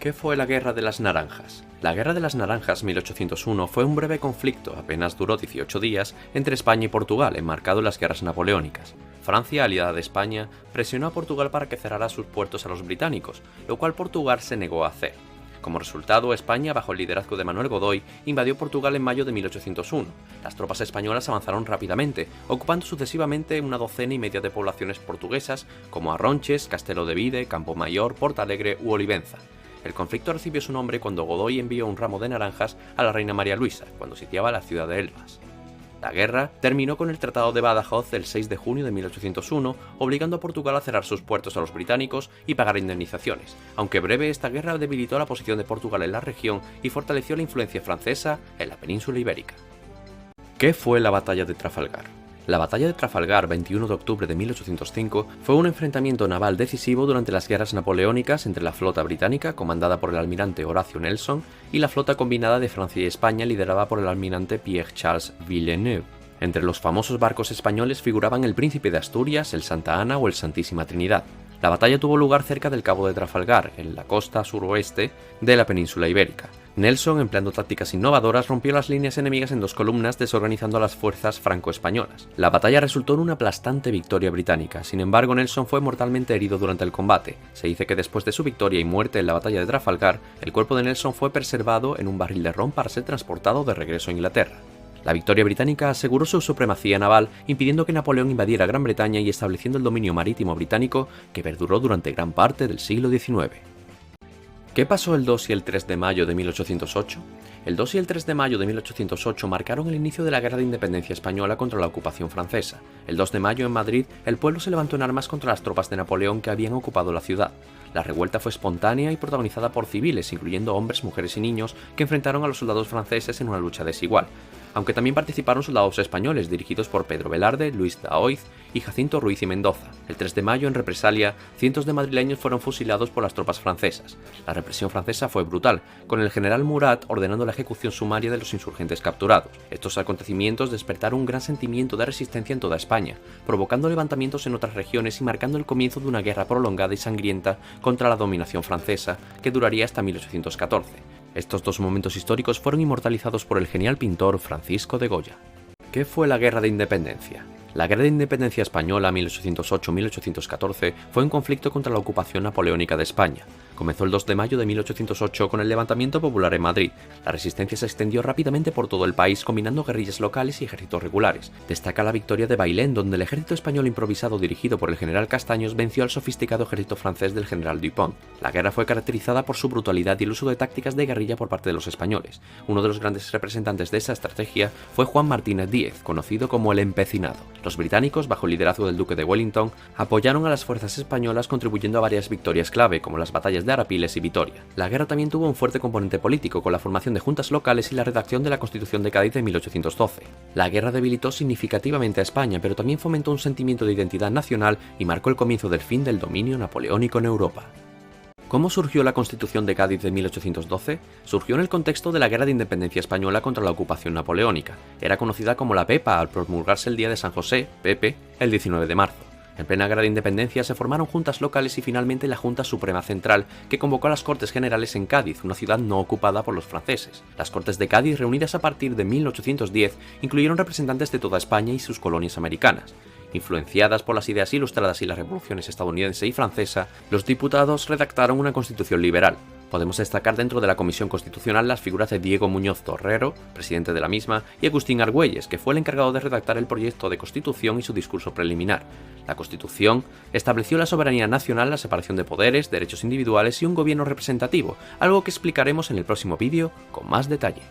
¿Qué fue la Guerra de las Naranjas? La Guerra de las Naranjas 1801 fue un breve conflicto, apenas duró 18 días, entre España y Portugal, enmarcado en las guerras napoleónicas. Francia, aliada de España, presionó a Portugal para que cerrara sus puertos a los británicos, lo cual Portugal se negó a hacer. Como resultado, España, bajo el liderazgo de Manuel Godoy, invadió Portugal en mayo de 1801. Las tropas españolas avanzaron rápidamente, ocupando sucesivamente una docena y media de poblaciones portuguesas, como Arronches, Castelo de Vide, Campo Mayor, Portalegre u Olivenza. El conflicto recibió su nombre cuando Godoy envió un ramo de naranjas a la reina María Luisa, cuando sitiaba la ciudad de Elvas. La guerra terminó con el Tratado de Badajoz el 6 de junio de 1801, obligando a Portugal a cerrar sus puertos a los británicos y pagar indemnizaciones. Aunque breve, esta guerra debilitó la posición de Portugal en la región y fortaleció la influencia francesa en la península ibérica. ¿Qué fue la Batalla de Trafalgar? La Batalla de Trafalgar, 21 de octubre de 1805, fue un enfrentamiento naval decisivo durante las guerras napoleónicas entre la flota británica, comandada por el almirante Horatio Nelson, y la flota combinada de Francia y España, liderada por el almirante Pierre-Charles Villeneuve. Entre los famosos barcos españoles figuraban el Príncipe de Asturias, el Santa Ana o el Santísima Trinidad. La batalla tuvo lugar cerca del Cabo de Trafalgar, en la costa suroeste de la península ibérica. Nelson, empleando tácticas innovadoras, rompió las líneas enemigas en dos columnas, desorganizando a las fuerzas franco-españolas. La batalla resultó en una aplastante victoria británica. Sin embargo, Nelson fue mortalmente herido durante el combate. Se dice que después de su victoria y muerte en la batalla de Trafalgar, el cuerpo de Nelson fue preservado en un barril de ron para ser transportado de regreso a Inglaterra. La victoria británica aseguró su supremacía naval, impidiendo que Napoleón invadiera Gran Bretaña y estableciendo el dominio marítimo británico que perduró durante gran parte del siglo XIX. ¿Qué pasó el 2 y el 3 de mayo de 1808? El 2 y el 3 de mayo de 1808 marcaron el inicio de la Guerra de Independencia Española contra la ocupación francesa. El 2 de mayo en Madrid, el pueblo se levantó en armas contra las tropas de Napoleón que habían ocupado la ciudad. La revuelta fue espontánea y protagonizada por civiles, incluyendo hombres, mujeres y niños, que enfrentaron a los soldados franceses en una lucha desigual, aunque también participaron soldados españoles dirigidos por Pedro Velarde, Luis Daoiz y Jacinto Ruiz y Mendoza. El 3 de mayo, en represalia, cientos de madrileños fueron fusilados por las tropas francesas. La represión francesa fue brutal, con el general Murat ordenando la ejecución sumaria de los insurgentes capturados. Estos acontecimientos despertaron un gran sentimiento de resistencia en toda España, provocando levantamientos en otras regiones y marcando el comienzo de una guerra prolongada y sangrienta contra la dominación francesa, que duraría hasta 1814. Estos dos momentos históricos fueron inmortalizados por el genial pintor Francisco de Goya. ¿Qué fue la Guerra de Independencia? La Guerra de Independencia Española 1808-1814 fue un conflicto contra la ocupación napoleónica de España. Comenzó el 2 de mayo de 1808 con el levantamiento popular en Madrid. La resistencia se extendió rápidamente por todo el país, combinando guerrillas locales y ejércitos regulares. Destaca la victoria de Bailén, donde el ejército español improvisado dirigido por el general Castaños venció al sofisticado ejército francés del general Dupont. La guerra fue caracterizada por su brutalidad y el uso de tácticas de guerrilla por parte de los españoles. Uno de los grandes representantes de esa estrategia fue Juan Martínez Díez, conocido como el Empecinado. Los británicos, bajo el liderazgo del duque de Wellington, apoyaron a las fuerzas españolas, contribuyendo a varias victorias clave, como las batallas de Arapiles y Vitoria. La guerra también tuvo un fuerte componente político, con la formación de juntas locales y la redacción de la Constitución de Cádiz de 1812. La guerra debilitó significativamente a España, pero también fomentó un sentimiento de identidad nacional y marcó el comienzo del fin del dominio napoleónico en Europa. ¿Cómo surgió la Constitución de Cádiz de 1812? Surgió en el contexto de la Guerra de Independencia Española contra la ocupación napoleónica. Era conocida como la Pepa al promulgarse el día de San José, Pepe, el 19 de marzo. En plena Guerra de Independencia se formaron juntas locales y finalmente la Junta Suprema Central, que convocó a las Cortes Generales en Cádiz, una ciudad no ocupada por los franceses. Las Cortes de Cádiz, reunidas a partir de 1810, incluyeron representantes de toda España y sus colonias americanas. Influenciadas por las ideas ilustradas y las revoluciones estadounidense y francesa, los diputados redactaron una constitución liberal. Podemos destacar dentro de la Comisión Constitucional las figuras de Diego Muñoz Torrero, presidente de la misma, y Agustín Argüelles, que fue el encargado de redactar el proyecto de Constitución y su discurso preliminar. La Constitución estableció la soberanía nacional, la separación de poderes, derechos individuales y un gobierno representativo, algo que explicaremos en el próximo vídeo con más detalle.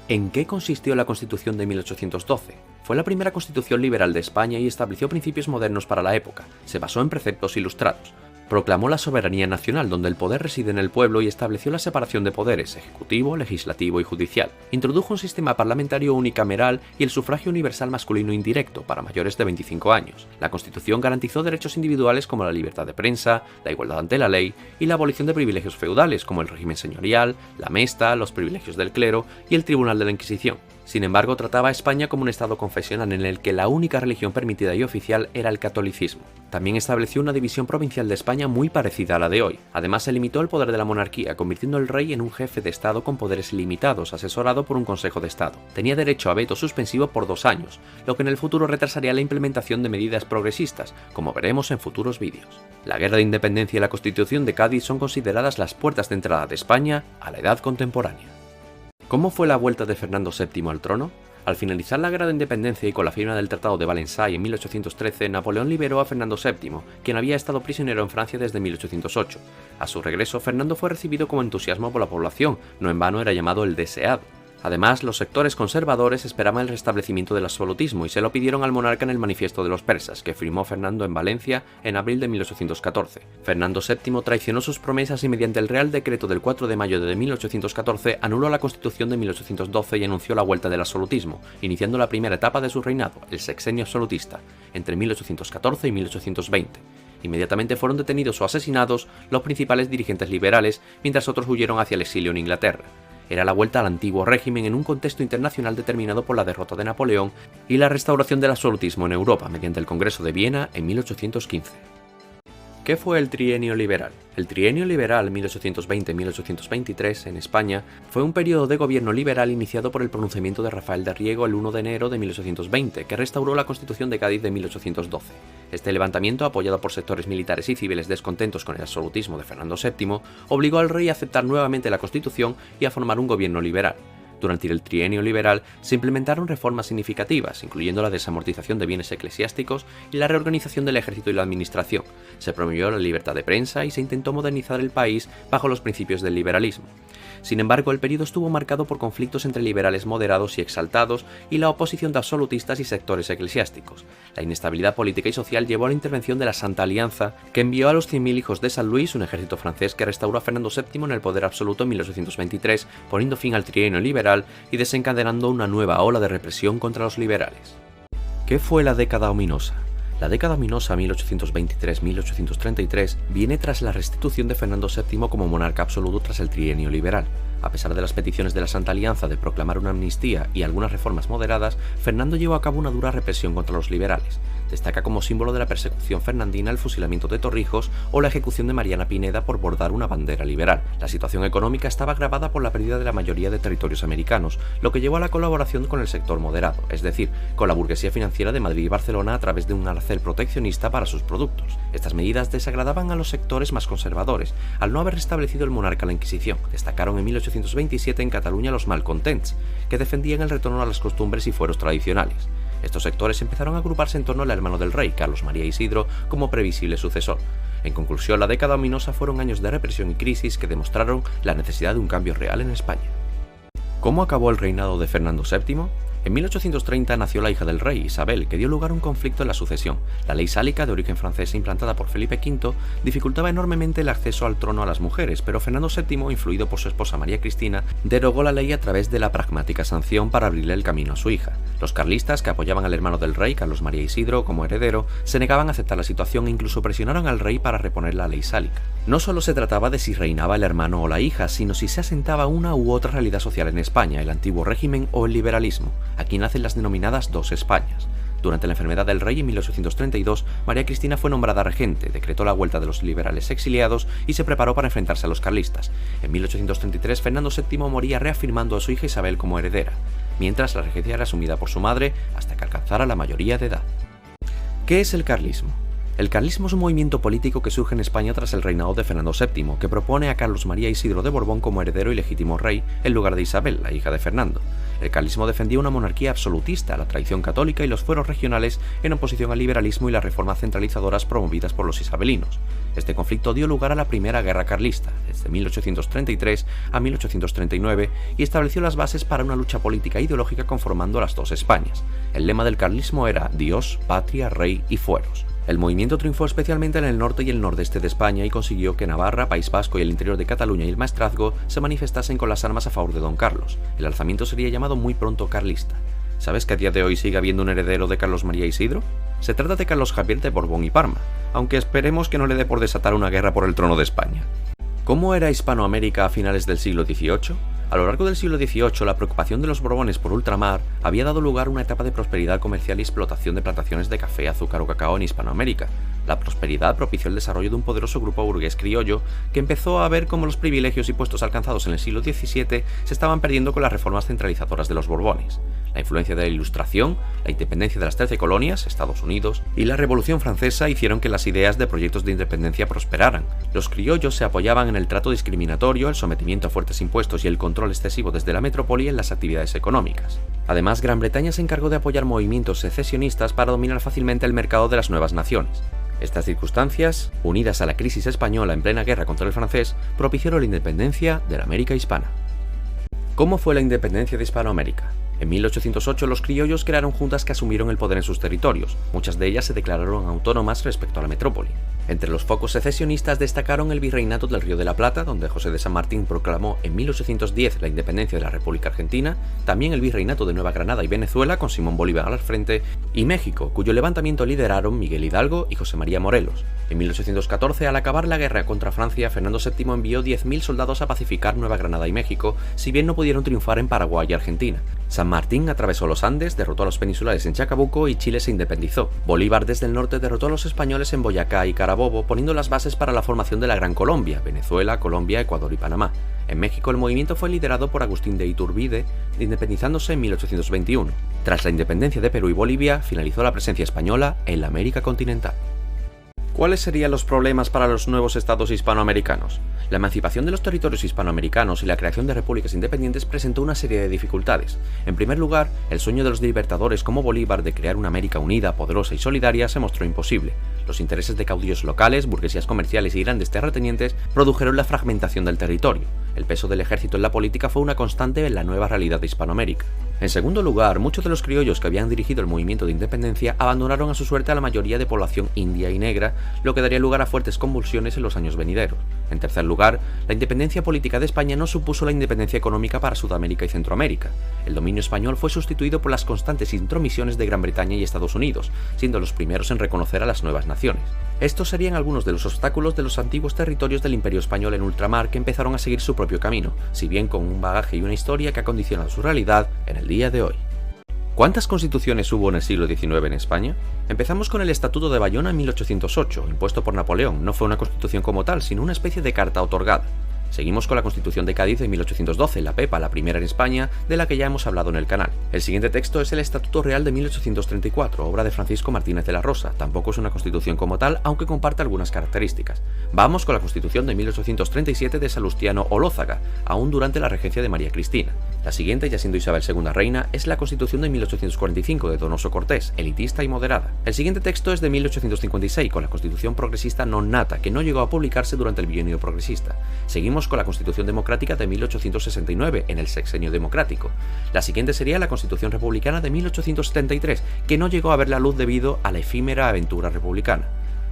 ¿En qué consistió la Constitución de 1812? Fue la primera constitución liberal de España y estableció principios modernos para la época. Se basó en preceptos ilustrados. Proclamó la soberanía nacional, donde el poder reside en el pueblo, y estableció la separación de poderes ejecutivo, legislativo y judicial. Introdujo un sistema parlamentario unicameral y el sufragio universal masculino indirecto para mayores de 25 años. La Constitución garantizó derechos individuales como la libertad de prensa, la igualdad ante la ley y la abolición de privilegios feudales como el régimen señorial, la mesta, los privilegios del clero y el Tribunal de la Inquisición. Sin embargo, trataba a España como un estado confesional en el que la única religión permitida y oficial era el catolicismo. También estableció una división provincial de España muy parecida a la de hoy. Además, se limitó el poder de la monarquía, convirtiendo al rey en un jefe de Estado con poderes ilimitados, asesorado por un Consejo de Estado. Tenía derecho a veto suspensivo por 2 años, lo que en el futuro retrasaría la implementación de medidas progresistas, como veremos en futuros vídeos. La Guerra de Independencia y la Constitución de Cádiz son consideradas las puertas de entrada de España a la edad contemporánea. ¿Cómo fue la vuelta de Fernando VII al trono? Al finalizar la Guerra de Independencia y con la firma del Tratado de Versailles en 1813, Napoleón liberó a Fernando VII, quien había estado prisionero en Francia desde 1808. A su regreso, Fernando fue recibido con entusiasmo por la población, no en vano era llamado el deseado. Además, los sectores conservadores esperaban el restablecimiento del absolutismo y se lo pidieron al monarca en el Manifiesto de los Persas, que firmó Fernando en Valencia en abril de 1814. Fernando VII traicionó sus promesas y mediante el Real Decreto del 4 de mayo de 1814 anuló la Constitución de 1812 y anunció la vuelta del absolutismo, iniciando la primera etapa de su reinado, el sexenio absolutista, entre 1814 y 1820. Inmediatamente fueron detenidos o asesinados los principales dirigentes liberales, mientras otros huyeron hacia el exilio en Inglaterra. Era la vuelta al antiguo régimen en un contexto internacional determinado por la derrota de Napoleón y la restauración del absolutismo en Europa mediante el Congreso de Viena en 1815. ¿Qué fue el trienio liberal? El trienio liberal 1820-1823 en España fue un periodo de gobierno liberal iniciado por el pronunciamiento de Rafael de Riego el 1 de enero de 1820, que restauró la Constitución de Cádiz de 1812. Este levantamiento, apoyado por sectores militares y civiles descontentos con el absolutismo de Fernando VII, obligó al rey a aceptar nuevamente la Constitución y a formar un gobierno liberal. Durante el trienio liberal se implementaron reformas significativas, incluyendo la desamortización de bienes eclesiásticos y la reorganización del ejército y la administración. Se promovió la libertad de prensa y se intentó modernizar el país bajo los principios del liberalismo. Sin embargo, el periodo estuvo marcado por conflictos entre liberales moderados y exaltados y la oposición de absolutistas y sectores eclesiásticos. La inestabilidad política y social llevó a la intervención de la Santa Alianza, que envió a los 100.000 hijos de San Luis, un ejército francés que restauró a Fernando VII en el poder absoluto en 1823, poniendo fin al trienio liberal y desencadenando una nueva ola de represión contra los liberales. ¿Qué fue la década ominosa? La década ominosa 1823-1833 viene tras la restitución de Fernando VII como monarca absoluto tras el trienio liberal. A pesar de las peticiones de la Santa Alianza de proclamar una amnistía y algunas reformas moderadas, Fernando llevó a cabo una dura represión contra los liberales. Destaca como símbolo de la persecución fernandina el fusilamiento de Torrijos o la ejecución de Mariana Pineda por bordar una bandera liberal. La situación económica estaba agravada por la pérdida de la mayoría de territorios americanos, lo que llevó a la colaboración con el sector moderado, es decir, con la burguesía financiera de Madrid y Barcelona a través de un arancel proteccionista para sus productos. Estas medidas desagradaban a los sectores más conservadores, al no haber restablecido el monarca la Inquisición. Destacaron en 1827 en Cataluña los malcontents, que defendían el retorno a las costumbres y fueros tradicionales. Estos sectores empezaron a agruparse en torno al hermano del rey, Carlos María Isidro, como previsible sucesor. En conclusión, la década ominosa fueron años de represión y crisis que demostraron la necesidad de un cambio real en España. ¿Cómo acabó el reinado de Fernando VII? En 1830 nació la hija del rey, Isabel, que dio lugar a un conflicto en la sucesión. La ley sálica, de origen francés implantada por Felipe V, dificultaba enormemente el acceso al trono a las mujeres, pero Fernando VII, influido por su esposa María Cristina, derogó la ley a través de la pragmática sanción para abrirle el camino a su hija. Los carlistas, que apoyaban al hermano del rey, Carlos María Isidro, como heredero, se negaban a aceptar la situación e incluso presionaron al rey para reponer la ley sálica. No solo se trataba de si reinaba el hermano o la hija, sino si se asentaba una u otra realidad social en España, el antiguo régimen o el liberalismo. Aquí nacen las denominadas dos Españas. Durante la enfermedad del rey en 1832, María Cristina fue nombrada regente, decretó la vuelta de los liberales exiliados y se preparó para enfrentarse a los carlistas. En 1833, Fernando VII moría reafirmando a su hija Isabel como heredera, mientras la regencia era asumida por su madre hasta que alcanzara la mayoría de edad. ¿Qué es el carlismo? El carlismo es un movimiento político que surge en España tras el reinado de Fernando VII, que propone a Carlos María Isidro de Borbón como heredero y legítimo rey en lugar de Isabel, la hija de Fernando. El carlismo defendía una monarquía absolutista, la tradición católica y los fueros regionales en oposición al liberalismo y las reformas centralizadoras promovidas por los isabelinos. Este conflicto dio lugar a la Primera Guerra Carlista, desde 1833 a 1839, y estableció las bases para una lucha política e ideológica conformando las dos Españas. El lema del carlismo era Dios, patria, rey y fueros. El movimiento triunfó especialmente en el norte y el nordeste de España y consiguió que Navarra, País Vasco y el interior de Cataluña y el Maestrazgo se manifestasen con las armas a favor de Don Carlos. El alzamiento sería llamado muy pronto carlista. ¿Sabes que a día de hoy sigue habiendo un heredero de Carlos María Isidro? Se trata de Carlos Javier de Borbón y Parma, aunque esperemos que no le dé por desatar una guerra por el trono de España. ¿Cómo era Hispanoamérica a finales del siglo XVIII? A lo largo del siglo XVIII, la preocupación de los Borbones por ultramar había dado lugar a una etapa de prosperidad comercial y explotación de plantaciones de café, azúcar o cacao en Hispanoamérica. La prosperidad propició el desarrollo de un poderoso grupo burgués criollo que empezó a ver cómo los privilegios y puestos alcanzados en el siglo XVII se estaban perdiendo con las reformas centralizadoras de los Borbones. La influencia de la Ilustración, la independencia de las 13 colonias, Estados Unidos, y la Revolución Francesa hicieron que las ideas de proyectos de independencia prosperaran. Los criollos se apoyaban en el trato discriminatorio, el sometimiento a fuertes impuestos y el control excesivo desde la metrópoli en las actividades económicas. Además, Gran Bretaña se encargó de apoyar movimientos secesionistas para dominar fácilmente el mercado de las nuevas naciones. Estas circunstancias, unidas a la crisis española en plena guerra contra el francés, propiciaron la independencia de la América hispana. ¿Cómo fue la independencia de Hispanoamérica? En 1808 los criollos crearon juntas que asumieron el poder en sus territorios, muchas de ellas se declararon autónomas respecto a la metrópoli. Entre los focos secesionistas destacaron el Virreinato del Río de la Plata, donde José de San Martín proclamó en 1810 la independencia de la República Argentina, también el Virreinato de Nueva Granada y Venezuela con Simón Bolívar al frente, y México, cuyo levantamiento lideraron Miguel Hidalgo y José María Morelos. En 1814, al acabar la guerra contra Francia, Fernando VII envió 10.000 soldados a pacificar Nueva Granada y México, si bien no pudieron triunfar en Paraguay y Argentina. San Martín atravesó los Andes, derrotó a los peninsulares en Chacabuco y Chile se independizó. Bolívar desde el norte derrotó a los españoles en Boyacá y Carabobo, poniendo las bases para la formación de la Gran Colombia, Venezuela, Colombia, Ecuador y Panamá. En México el movimiento fue liderado por Agustín de Iturbide, independizándose en 1821. Tras la independencia de Perú y Bolivia, finalizó la presencia española en la América continental. ¿Cuáles serían los problemas para los nuevos estados hispanoamericanos? La emancipación de los territorios hispanoamericanos y la creación de repúblicas independientes presentó una serie de dificultades. En primer lugar, el sueño de los libertadores como Bolívar de crear una América unida, poderosa y solidaria se mostró imposible. Los intereses de caudillos locales, burguesías comerciales y grandes terratenientes produjeron la fragmentación del territorio. El peso del ejército en la política fue una constante en la nueva realidad de Hispanoamérica. En segundo lugar, muchos de los criollos que habían dirigido el movimiento de independencia abandonaron a su suerte a la mayoría de población india y negra, lo que daría lugar a fuertes convulsiones en los años venideros. En tercer lugar, la independencia política de España no supuso la independencia económica para Sudamérica y Centroamérica. El dominio español fue sustituido por las constantes intromisiones de Gran Bretaña y Estados Unidos, siendo los primeros en reconocer a las nuevas naciones. Estos serían algunos de los obstáculos de los antiguos territorios del Imperio Español en ultramar que empezaron a seguir su propio camino, si bien con un bagaje y una historia que ha condicionado su realidad en el día de hoy. ¿Cuántas constituciones hubo en el siglo XIX en España? Empezamos con el Estatuto de Bayona en 1808, impuesto por Napoleón. No fue una constitución como tal, sino una especie de carta otorgada. Seguimos con la Constitución de Cádiz de 1812, la PEPA, la primera en España, de la que ya hemos hablado en el canal. El siguiente texto es el Estatuto Real de 1834, obra de Francisco Martínez de la Rosa. Tampoco es una constitución como tal, aunque comparte algunas características. Vamos con la Constitución de 1837 de Salustiano Olózaga, aún durante la regencia de María Cristina. La siguiente, ya siendo Isabel II reina, es la Constitución de 1845 de Donoso Cortés, elitista y moderada. El siguiente texto es de 1856, con la Constitución progresista non nata, que no llegó a publicarse durante el bienio progresista. Seguimos con la Constitución Democrática de 1869, en el Sexenio Democrático. La siguiente sería la Constitución Republicana de 1873, que no llegó a ver la luz debido a la efímera aventura republicana.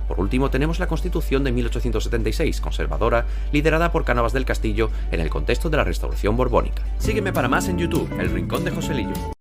Por último tenemos la Constitución de 1876, conservadora, liderada por Cánovas del Castillo en el contexto de la Restauración Borbónica. Sígueme para más en YouTube, El Rincón de Joselillo.